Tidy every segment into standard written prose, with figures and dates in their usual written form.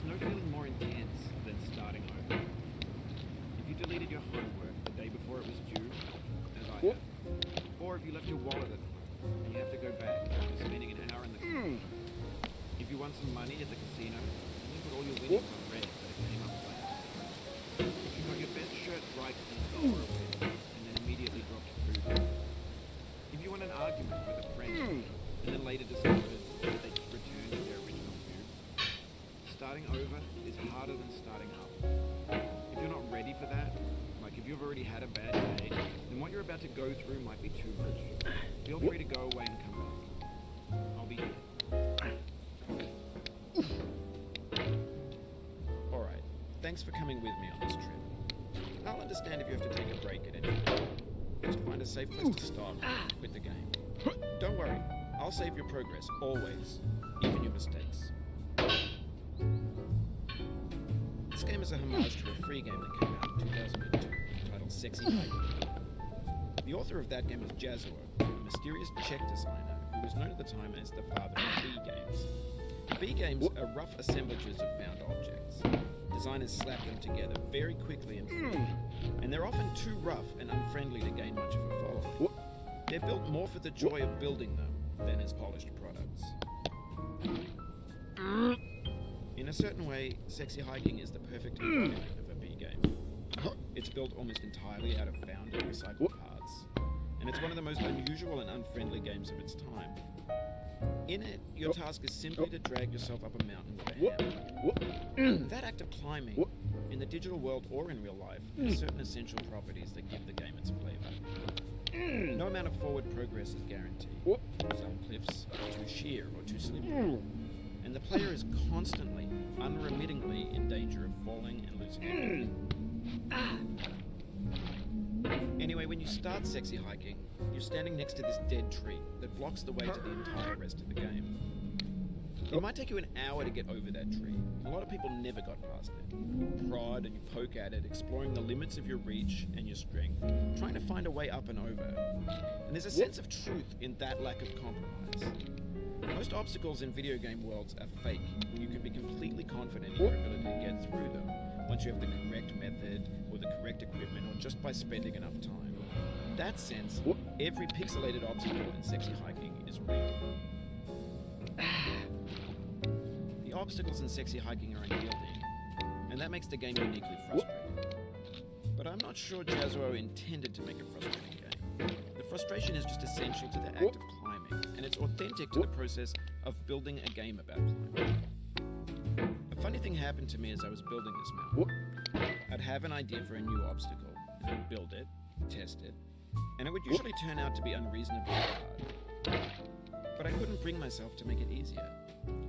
no feeling more intense than starting over. If you deleted your homework the day before it was due, as I have, or if you left your wallet at home and you have to go back after spending an hour in the car. If you won some money at the casino and you put all your winnings on red but it came up flat. If you got your best shirt right in $1 and then immediately dropped food. If you won an argument with a friend and then later discovered that they just returned to their original view. Starting over is harder than starting up. If you're not ready for that, like if you've already had a bad day, then what you're about to go through might be too much. Feel free to go away and come back. I'll be here. Alright, thanks for coming with me on this trip. I'll understand if you have to take a break at any point. Just find a safe place to start with the game. Don't worry, I'll save your progress, always, even your mistakes. This game is a homage to a free game that came out in 2002, titled Sexy Hiking. The author of that game was Jazuo, a mysterious Czech designer who was known at the time as the father of B games. B games are rough assemblages of found objects. Designers slap them together very quickly and freely, and they're often too rough and unfriendly to gain much of a following. They're built more for the joy of building them than as polished products. In a certain way, Sexy Hiking is the perfect embodiment of a B game. It's built almost entirely out of found and recycled parts, and it's one of the most unusual and unfriendly games of its time. In it, your task is simply to drag yourself up a mountain with a hammer. That act of climbing, in the digital world or in real life, has certain essential properties that give the game its flavor. No amount of forward progress is guaranteed. Some cliffs are too sheer or too slippery, and the player is constantly, unremittingly in danger of falling and losing everything. Anyway, when you start Sexy Hiking, you're standing next to this dead tree that blocks the way to the entire rest of the game. It might take you an hour to get over that tree. A lot of people never got past it. You prod and you poke at it, exploring the limits of your reach and your strength, trying to find a way up and over. And there's a sense of truth in that lack of compromise. Most obstacles in video game worlds are fake, and you can be completely confident in your ability to get through them once you have the correct method or the correct equipment or just by spending enough time. In that sense, every pixelated obstacle in Sexy Hiking is real. The obstacles in Sexy Hiking are unyielding, and that makes the game uniquely frustrating. But I'm not sure Jazuo intended to make a frustrating game. The frustration is just essential to the act of climbing, and it's authentic to the process of building a game about climbing. A funny thing happened to me as I was building this mountain. I'd have an idea for a new obstacle, and I'd build it, test it, and it would usually turn out to be unreasonably hard. But I couldn't bring myself to make it easier.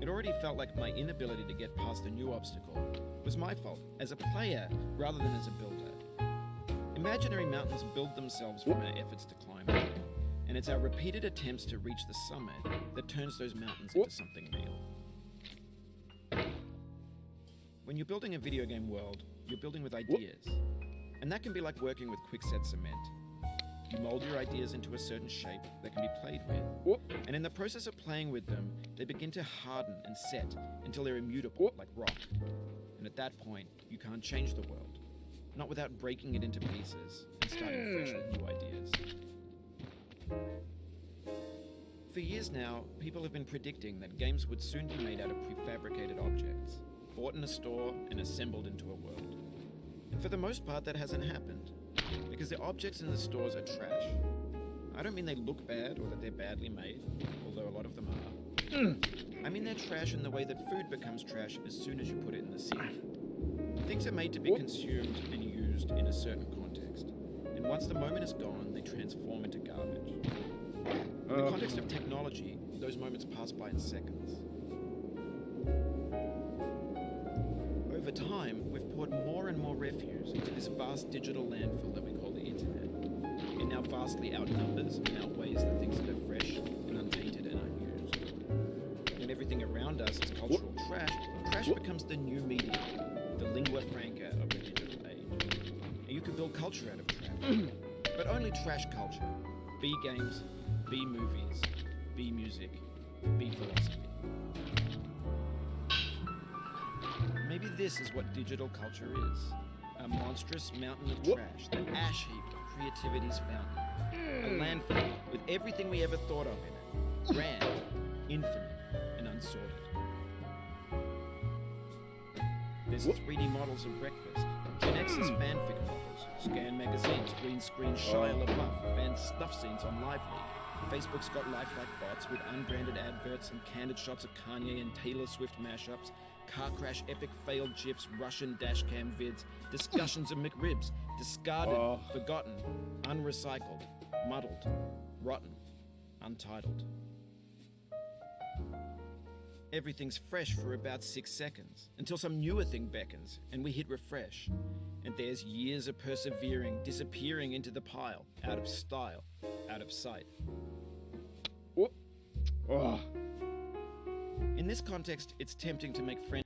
It already felt like my inability to get past a new obstacle was my fault as a player rather than as a builder. Imaginary mountains build themselves from our efforts to climb them, and it's our repeated attempts to reach the summit that turns those mountains into something real. When you're building a video game world, you're building with ideas, and that can be like working with quickset cement. You mold your ideas into a certain shape that can be played with, and in the process of playing with them, they begin to harden and set until they're immutable, like rock. And at that point, you can't change the world, not without breaking it into pieces and starting fresh with new ideas. For years now, people have been predicting that games would soon be made out of prefabricated objects, bought in a store and assembled into a world. And for the most part, that hasn't happened, because the objects in the stores are trash. I don't mean they look bad or that they're badly made, although a lot of them are. I mean they're trash in the way that food becomes trash as soon as you put it in the sink. Things are made to be consumed and used in a certain context, and once the moment is gone, they transform into garbage. In the context of technology, those moments pass by in seconds. Over time, we've poured more and more refuse into this vast digital landfill that we call the internet. It now vastly outnumbers and outweighs the things that are fresh and untainted and unused. When everything around us is cultural trash, trash becomes the new medium, the lingua franca of the digital age. And you can build culture out of trash, but only trash culture. B games, B movies, B music, B philosophy. Maybe this is what digital culture is. A monstrous mountain of trash, the ash heap of creativity's fountain. A landfill with everything we ever thought of in it. Grand, infinite, and unsorted. There's 3D models of breakfast, Gen X's fanfic novels, Scan magazines, green screen Shia LaBeouf, banned snuff scenes on Live League. Facebook's got lifelike bots with unbranded adverts and candid shots of Kanye and Taylor Swift mashups, car crash epic failed gifs, Russian dashcam vids, discussions of McRibs, discarded, forgotten, unrecycled, muddled, rotten, untitled. Everything's fresh for about 6 seconds, until some newer thing beckons, and we hit refresh. And there's years of persevering, disappearing into the pile, out of style, out of sight. In this context, it's tempting to make friends